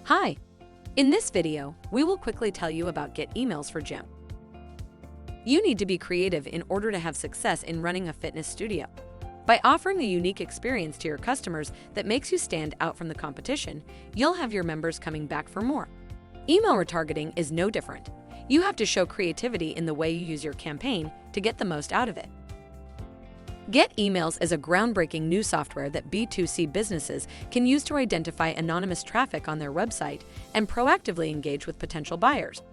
Hi! In this video, we will quickly tell you about Get Emails for Gym. You need to be creative in order to have success in running a fitness studio. By offering a unique experience to your customers that makes you stand out from the competition, you'll have your members coming back for more. Email retargeting is no different. You have to show creativity in the way you use your campaign to get the most out of it. Get Emails is a groundbreaking new software that B2C businesses can use to identify anonymous traffic on their website and proactively engage with potential buyers.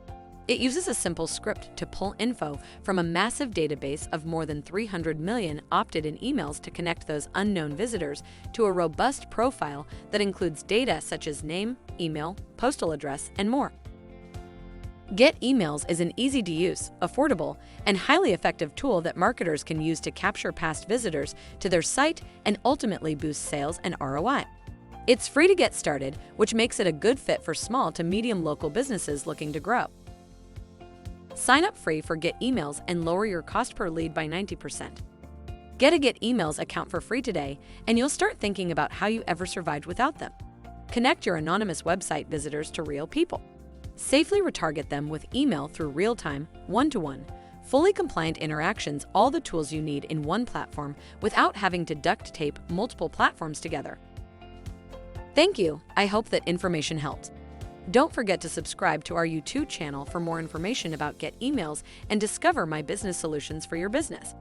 It uses a simple script to pull info from a massive database of more than 300 million opted-in emails to connect those unknown visitors to a robust profile that includes data such as name, email, postal address, and more. Get Emails is an easy-to-use, affordable, and highly effective tool that marketers can use to capture past visitors to their site and ultimately boost sales and ROI. It's free to get started, which makes it a good fit for small to medium local businesses looking to grow. Sign up free for Get Emails and lower your cost per lead by 90%. Get a Get Emails account for free today, and you'll start thinking about how you ever survived without them. Connect your anonymous website visitors to real people. Safely retarget them with email through real-time, one-to-one, fully compliant interactions, all the tools you need in one platform without having to duct tape multiple platforms together. Thank you. I hope that information helped. Don't forget to subscribe to our YouTube channel for more information about Get Emails and discover my business solutions for your business.